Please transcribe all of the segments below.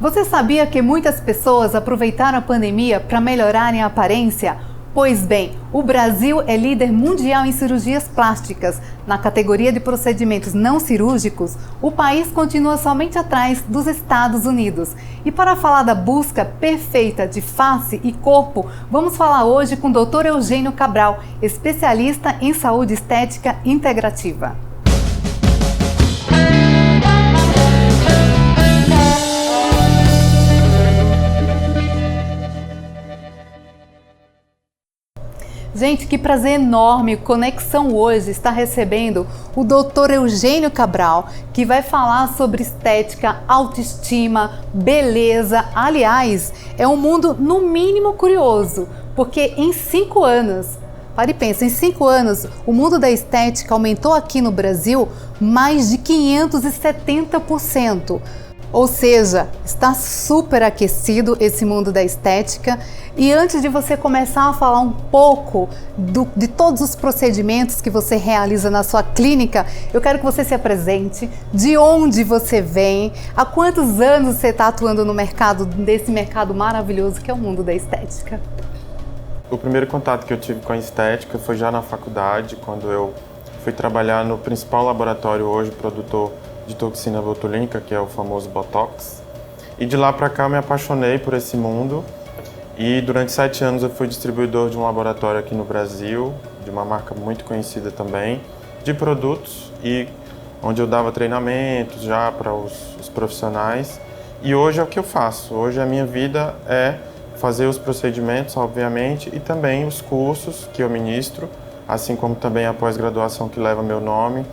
Você sabia que muitas pessoas aproveitaram a pandemia para melhorarem a aparência? Pois bem, o Brasil é líder mundial em cirurgias plásticas. Na categoria de procedimentos não cirúrgicos, o país continua somente atrás dos Estados Unidos. E para falar da busca perfeita de face e corpo, vamos falar hoje com o Dr. Eugênio Cabral, especialista em saúde estética integrativa. Gente, que prazer enorme, Conexão hoje está recebendo o Dr. Eugênio Cabral, que vai falar sobre estética, autoestima, beleza. Aliás, é um mundo no mínimo curioso, porque em 5 anos, pare e pensa, em 5 anos, o mundo da estética aumentou aqui no Brasil mais de 570%. Ou seja, está super aquecido esse mundo da estética. E antes de você começar a falar um pouco de todos os procedimentos que você realiza na sua clínica, eu quero que você se apresente, de onde você vem, há quantos anos você está atuando no mercado, desse mercado maravilhoso que é o mundo da estética. O primeiro contato que eu tive com a estética foi já na faculdade, quando eu fui trabalhar no principal laboratório hoje, produtor de toxina botulínica, que é o famoso Botox. E de lá para cá eu me apaixonei por esse mundo e durante 7 anos eu fui distribuidor de um laboratório aqui no Brasil, de uma marca muito conhecida também, de produtos, e onde eu dava treinamentos já para os profissionais. E hoje é o que eu faço. Hoje a minha vida é fazer os procedimentos, obviamente, e também os cursos que eu ministro, assim como também a pós-graduação que leva meu nome,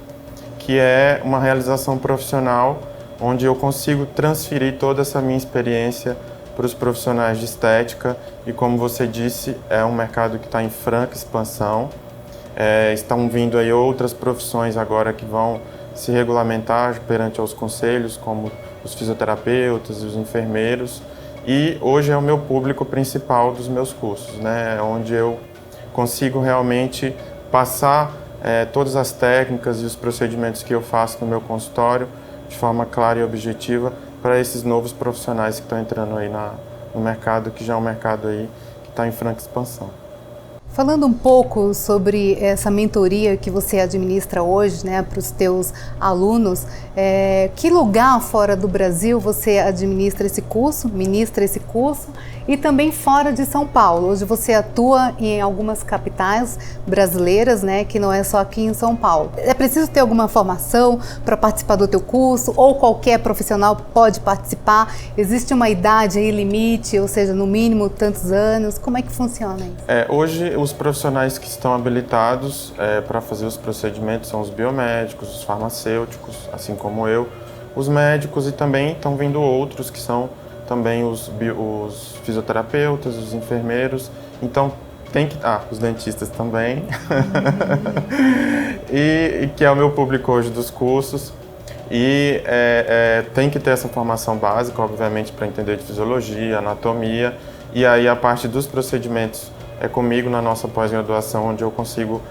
que é uma realização profissional onde eu consigo transferir toda essa minha experiência para os profissionais de estética. E como você disse, é um mercado que está em franca expansão. Estão vindo aí outras profissões agora que vão se regulamentar perante aos conselhos, como os fisioterapeutas e os enfermeiros. E hoje é o meu público principal dos meus cursos, né? Onde eu consigo realmente passar todas as técnicas e os procedimentos que eu faço no meu consultório de forma clara e objetiva para esses novos profissionais que estão entrando aí no mercado, que já é um mercado aí que está em franca expansão. Falando um pouco sobre essa mentoria que você administra hoje, né, para os teus alunos, que lugar fora do Brasil você administra esse curso, ministra esse curso, e também fora de São Paulo? Hoje você atua em algumas capitais brasileiras, né, que não é só aqui em São Paulo. É preciso ter alguma formação para participar do teu curso, ou qualquer profissional pode participar? Existe uma idade aí limite, ou seja, no mínimo tantos anos? Como é que funciona isso? Hoje os profissionais que estão habilitados para fazer os procedimentos são os biomédicos, os farmacêuticos, assim como eu, os médicos, e também estão vindo outros que são também os fisioterapeutas, os enfermeiros. Então tem que os dentistas também, e que é o meu público hoje dos cursos. E tem que ter essa formação básica, obviamente, para entender de fisiologia, anatomia, e aí a parte dos procedimentos é comigo na nossa pós-graduação, onde eu consigo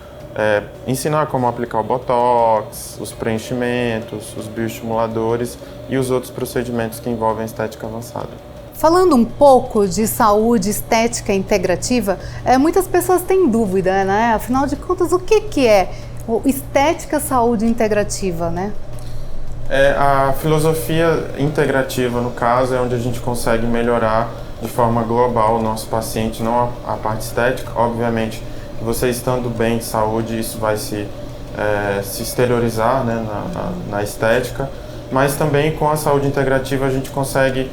ensinar como aplicar o Botox, os preenchimentos, os bioestimuladores e os outros procedimentos que envolvem estética avançada. Falando um pouco de saúde estética integrativa, muitas pessoas têm dúvida, né? Afinal de contas, o que é estética saúde integrativa, né? A filosofia integrativa, no caso, é onde a gente consegue melhorar de forma global o nosso paciente, não a parte estética. Obviamente, você estando bem de saúde, isso vai se exteriorizar, né, na estética, mas também com a saúde integrativa a gente consegue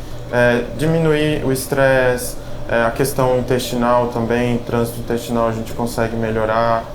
diminuir o estresse, a questão intestinal também, trânsito intestinal a gente consegue melhorar,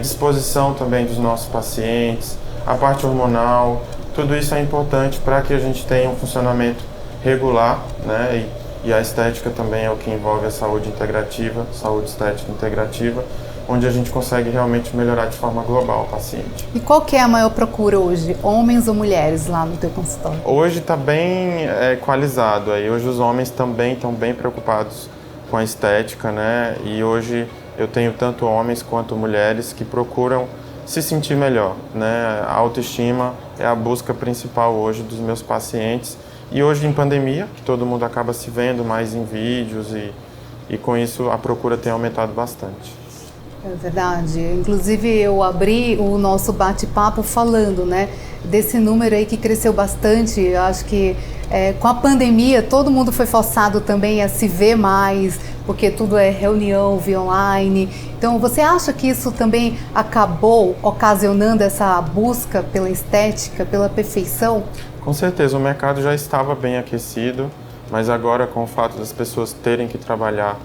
disposição também dos nossos pacientes, a parte hormonal, tudo isso é importante para que a gente tenha um funcionamento regular, né? E a estética também é o que envolve a saúde integrativa, saúde estética integrativa, onde a gente consegue realmente melhorar de forma global o paciente. E qual que é a maior procura hoje, homens ou mulheres lá no teu consultório? Hoje está bem equalizado, aí hoje os homens também estão bem preocupados com a estética, né? E hoje eu tenho tanto homens quanto mulheres que procuram se sentir melhor, né? A autoestima é a busca principal hoje dos meus pacientes. E hoje em pandemia, que todo mundo acaba se vendo mais em vídeos e com isso a procura tem aumentado bastante. É verdade. Inclusive eu abri o nosso bate-papo falando, né, desse número aí que cresceu bastante. Eu acho que com a pandemia todo mundo foi forçado também a se ver mais, porque tudo é reunião via online. Então você acha que isso também acabou ocasionando essa busca pela estética, pela perfeição? Com certeza, o mercado já estava bem aquecido, mas agora com o fato das pessoas terem que trabalhar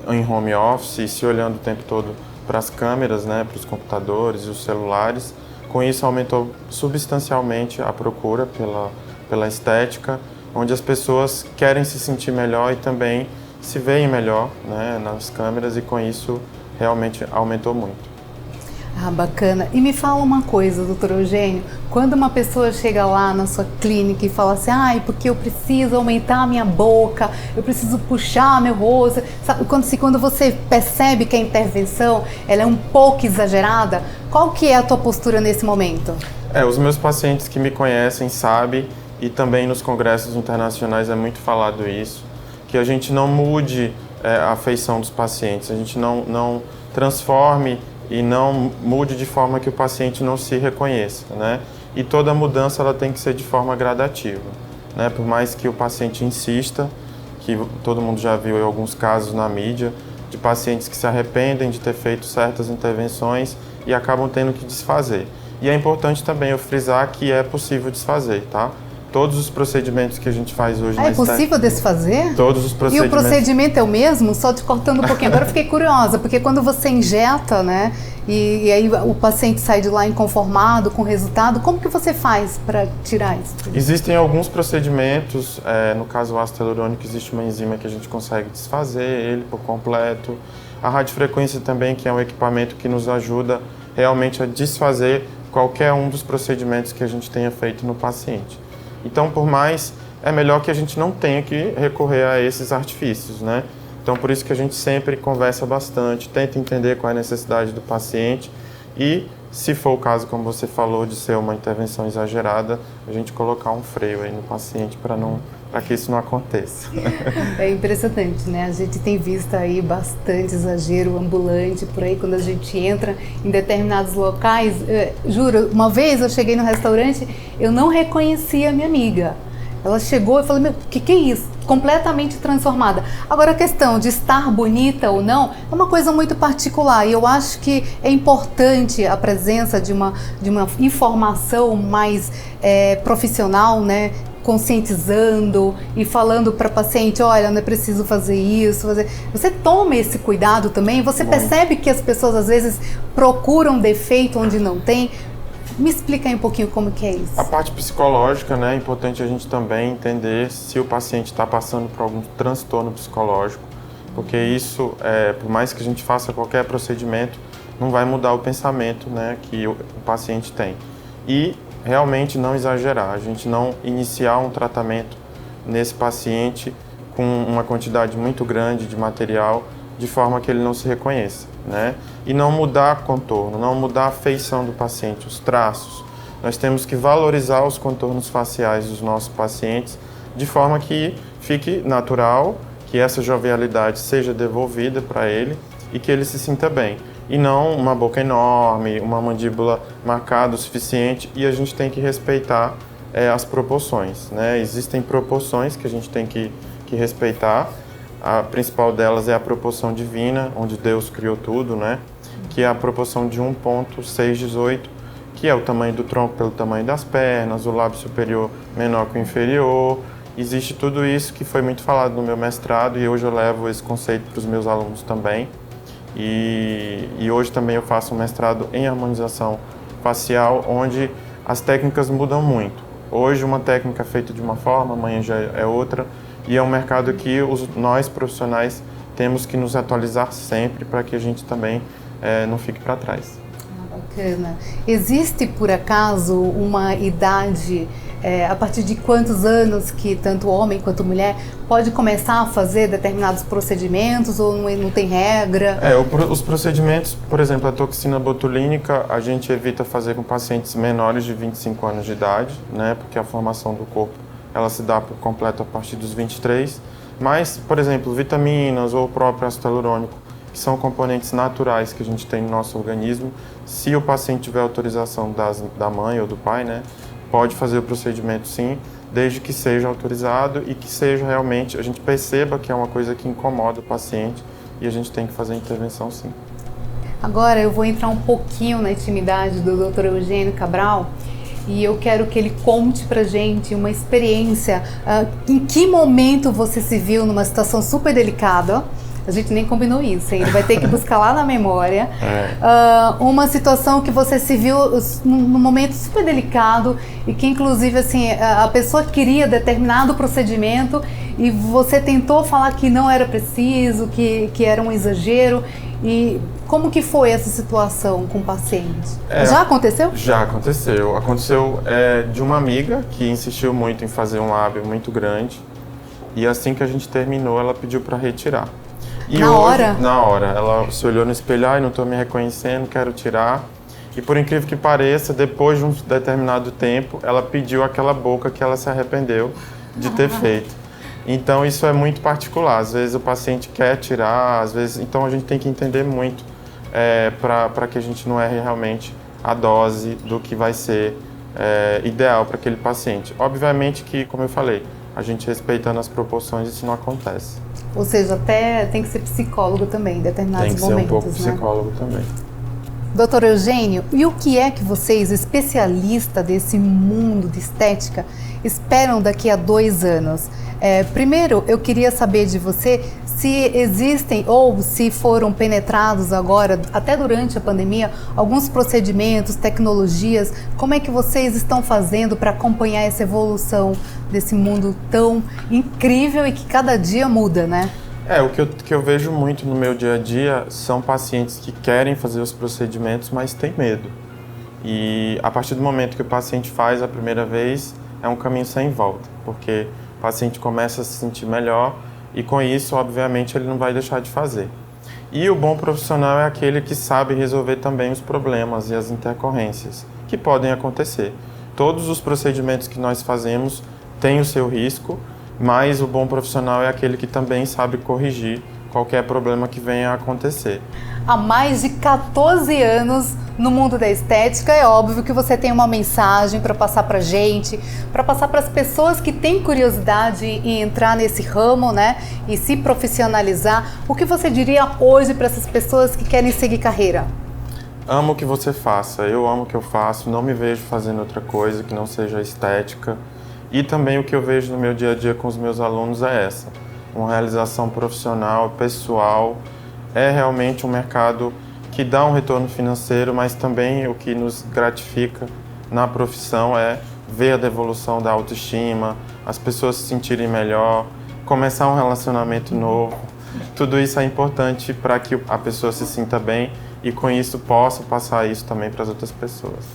em home office e se olhando o tempo todo para as câmeras, né, para os computadores e os celulares, com isso aumentou substancialmente a procura pela estética, onde as pessoas querem se sentir melhor e também se veem melhor, né, nas câmeras, e com isso realmente aumentou muito. Ah, bacana. E me fala uma coisa, doutor Eugênio, quando uma pessoa chega lá na sua clínica e fala assim, porque eu preciso aumentar a minha boca, eu preciso puxar meu rosto, sabe, quando você percebe que a intervenção ela é um pouco exagerada, qual que é a tua postura nesse momento? Os meus pacientes que me conhecem sabem, e também nos congressos internacionais é muito falado isso, que a gente não mude a feição dos pacientes, a gente não transforme e não mude de forma que o paciente não se reconheça, né? E toda mudança ela tem que ser de forma gradativa, né? Por mais que o paciente insista, que todo mundo já viu em alguns casos na mídia, de pacientes que se arrependem de ter feito certas intervenções e acabam tendo que desfazer. E é importante também eu frisar que é possível desfazer, tá? Todos os procedimentos que a gente faz hoje é possível desfazer? Todos os procedimentos. E o procedimento é o mesmo? Só te cortando um pouquinho. Agora eu fiquei curiosa, porque quando você injeta, né, e aí o paciente sai de lá inconformado com o resultado, como que você faz para tirar isso? Existem alguns procedimentos, no caso o ácido hialurônico, existe uma enzima que a gente consegue desfazer ele por completo. A radiofrequência também, que é um equipamento que nos ajuda realmente a desfazer qualquer um dos procedimentos que a gente tenha feito no paciente. Então, por mais, é melhor que a gente não tenha que recorrer a esses artifícios, né? Então, por isso que a gente sempre conversa bastante, tenta entender qual é a necessidade do paciente e, se for o caso, como você falou, de ser uma intervenção exagerada, a gente colocar um freio aí no paciente para que isso não aconteça. É impressionante, né? A gente tem visto aí bastante exagero ambulante por aí quando a gente entra em determinados locais. Juro, uma vez eu cheguei no restaurante, eu não reconheci a minha amiga. Ela chegou e falou, meu, o que é isso? Completamente transformada. Agora a questão de estar bonita ou não é uma coisa muito particular e eu acho que é importante a presença de uma informação mais profissional, né? Conscientizando e falando para o paciente, olha, não é preciso fazer isso, Você toma esse cuidado também? Você percebe que as pessoas às vezes procuram defeito onde não tem? Me explica aí um pouquinho como que é isso. A parte psicológica, né, é importante a gente também entender se o paciente está passando por algum transtorno psicológico, porque isso, por mais que a gente faça qualquer procedimento, não vai mudar o pensamento, né, que o paciente tem. E realmente não exagerar, a gente não iniciar um tratamento nesse paciente com uma quantidade muito grande de material, de forma que ele não se reconheça, né? E não mudar o contorno, não mudar a feição do paciente, os traços. Nós temos que valorizar os contornos faciais dos nossos pacientes de forma que fique natural, que essa jovialidade seja devolvida para ele e que ele se sinta bem. E não uma boca enorme, uma mandíbula marcada o suficiente, e a gente tem que respeitar as proporções, né? Existem proporções que a gente tem que respeitar. A principal delas é a proporção divina, onde Deus criou tudo, né? Que é a proporção de 1,618, que é o tamanho do tronco pelo tamanho das pernas, o lábio superior menor que o inferior. Existe tudo isso que foi muito falado no meu mestrado e hoje eu levo esse conceito para os meus alunos também. E hoje também eu faço um mestrado em harmonização facial, onde as técnicas mudam muito. Hoje uma técnica é feita de uma forma, amanhã já é outra. E é um mercado que nós profissionais temos que nos atualizar sempre para que a gente também não fique para trás. Bacana. Existe, por acaso, uma idade, a partir de quantos anos que tanto homem quanto mulher pode começar a fazer determinados procedimentos ou não tem regra? Os procedimentos, por exemplo, a toxina botulínica, a gente evita fazer com pacientes menores de 25 anos de idade, né, porque a formação do corpo ela se dá por completo a partir dos 23, mas, por exemplo, vitaminas ou o próprio ácido hialurônico, que são componentes naturais que a gente tem no nosso organismo, se o paciente tiver autorização da mãe ou do pai, né, pode fazer o procedimento sim, desde que seja autorizado e que seja realmente, a gente perceba que é uma coisa que incomoda o paciente e a gente tem que fazer a intervenção sim. Agora eu vou entrar um pouquinho na intimidade do Dr. Eugênio Cabral e eu quero que ele conte pra gente uma experiência, em que momento você se viu numa situação super delicada. A gente nem combinou isso, hein? Ele vai ter que buscar lá na memória. Uma situação que você se viu num momento super delicado e que, inclusive, assim, a pessoa queria determinado procedimento e você tentou falar que não era preciso, que era um exagero. E como que foi essa situação com o paciente? Já aconteceu? Já aconteceu. Aconteceu de uma amiga que insistiu muito em fazer um lábio muito grande e assim que a gente terminou, ela pediu para retirar. E na hora? Na hora. Ela se olhou no espelho, não estou me reconhecendo, quero tirar. E por incrível que pareça, depois de um determinado tempo, ela pediu aquela boca que ela se arrependeu de ter feito. Então isso é muito particular. Às vezes o paciente quer tirar, às vezes... Então a gente tem que entender muito para que a gente não erre realmente a dose do que vai ser ideal para aquele paciente. Obviamente que, como eu falei, a gente respeitando as proporções, isso não acontece. Ou seja, até tem que ser psicólogo também em determinados momentos, né? Tem que ser um pouco psicólogo também. Doutor Eugênio, e o que é que vocês, especialistas desse mundo de estética, esperam daqui a 2 anos? Primeiro, eu queria saber de você se existem ou se foram penetrados agora, até durante a pandemia, alguns procedimentos, tecnologias. Como é que vocês estão fazendo para acompanhar essa evolução desse mundo tão incrível e que cada dia muda, né? O que eu vejo muito no meu dia a dia são pacientes que querem fazer os procedimentos, mas têm medo. E a partir do momento que o paciente faz a primeira vez, é um caminho sem volta, porque o paciente começa a se sentir melhor e com isso, obviamente, ele não vai deixar de fazer. E o bom profissional é aquele que sabe resolver também os problemas e as intercorrências que podem acontecer. Todos os procedimentos que nós fazemos têm o seu risco, mas o bom profissional é aquele que também sabe corrigir qualquer problema que venha a acontecer. Há mais de 14 anos no mundo da estética, é óbvio que você tem uma mensagem para passar para a gente, para passar para as pessoas que têm curiosidade em entrar nesse ramo, né, e se profissionalizar. O que você diria hoje para essas pessoas que querem seguir carreira? Amo o que você faça, eu amo o que eu faço, não me vejo fazendo outra coisa que não seja estética. E também o que eu vejo no meu dia a dia com os meus alunos é uma realização profissional, pessoal. É realmente um mercado que dá um retorno financeiro, mas também o que nos gratifica na profissão é ver a devolução da autoestima, as pessoas se sentirem melhor, começar um relacionamento novo. Tudo isso é importante para que a pessoa se sinta bem e com isso possa passar isso também para as outras pessoas.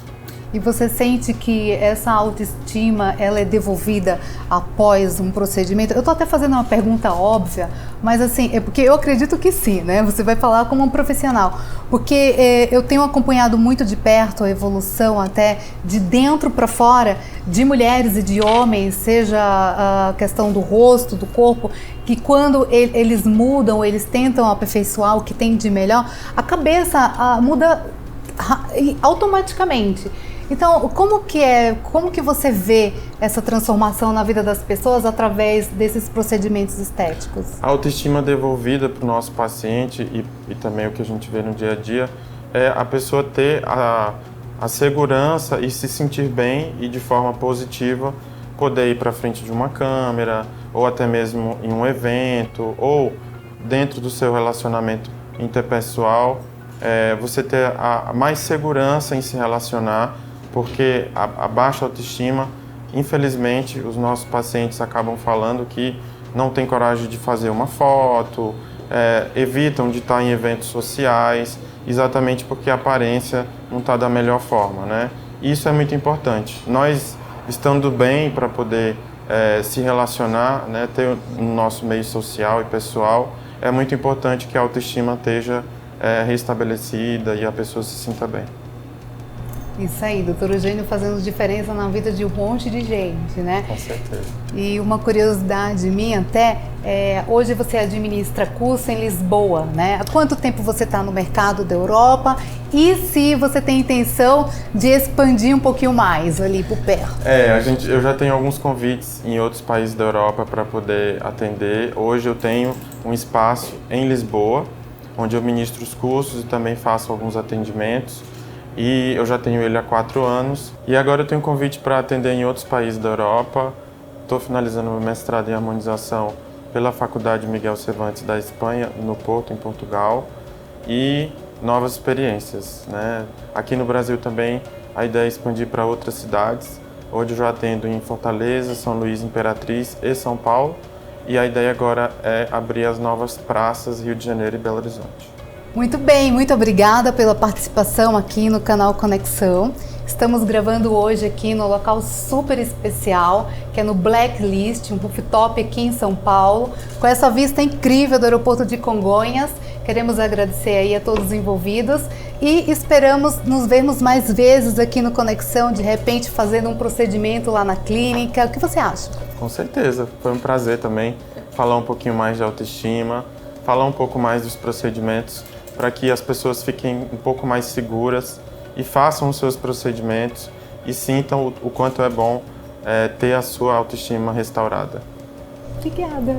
E você sente que essa autoestima, ela é devolvida após um procedimento? Eu tô até fazendo uma pergunta óbvia, mas assim, é porque eu acredito que sim, né? Você vai falar como um profissional. Porque eu tenho acompanhado muito de perto a evolução até de dentro para fora, de mulheres e de homens, seja a questão do rosto, do corpo, que quando eles mudam, eles tentam aperfeiçoar o que tem de melhor, a cabeça muda automaticamente. Então, como que você vê essa transformação na vida das pessoas através desses procedimentos estéticos? A autoestima devolvida para o nosso paciente e também o que a gente vê no dia a dia é a pessoa ter a segurança e se sentir bem e de forma positiva poder ir para frente de uma câmera ou até mesmo em um evento ou dentro do seu relacionamento interpessoal, você ter mais segurança em se relacionar, porque a baixa autoestima, infelizmente, os nossos pacientes acabam falando que não tem coragem de fazer uma foto, evitam de estar em eventos sociais, exatamente porque a aparência não está da melhor forma, né? Isso é muito importante. Nós, estando bem para poder se relacionar, né, ter no nosso meio social e pessoal, é muito importante que a autoestima esteja restabelecida e a pessoa se sinta bem. Isso aí, doutor Eugênio fazendo diferença na vida de um monte de gente, né? Com certeza. E uma curiosidade minha até, hoje você administra curso em Lisboa, né? Há quanto tempo você está no mercado da Europa? E se você tem intenção de expandir um pouquinho mais ali por perto? Eu já tenho alguns convites em outros países da Europa para poder atender. Hoje eu tenho um espaço em Lisboa, onde eu ministro os cursos e também faço alguns atendimentos. E eu já tenho ele há 4 anos. E agora eu tenho um convite para atender em outros países da Europa. Estou finalizando meu mestrado em harmonização pela Faculdade Miguel Cervantes da Espanha, no Porto, em Portugal. E novas experiências, né? Aqui no Brasil também a ideia é expandir para outras cidades. Hoje eu já atendo em Fortaleza, São Luís, Imperatriz e São Paulo. E a ideia agora é abrir as novas praças Rio de Janeiro e Belo Horizonte. Muito bem, muito obrigada pela participação aqui no canal Conexão. Estamos gravando hoje aqui no local super especial, que é no Blacklist, um rooftop aqui em São Paulo, com essa vista incrível do aeroporto de Congonhas. Queremos agradecer aí a todos os envolvidos e esperamos nos vermos mais vezes aqui no Conexão, de repente fazendo um procedimento lá na clínica. O que você acha? Com certeza, foi um prazer também falar um pouquinho mais de autoestima, falar um pouco mais dos procedimentos, para que as pessoas fiquem um pouco mais seguras e façam os seus procedimentos e sintam o quanto é bom ter a sua autoestima restaurada. Obrigada!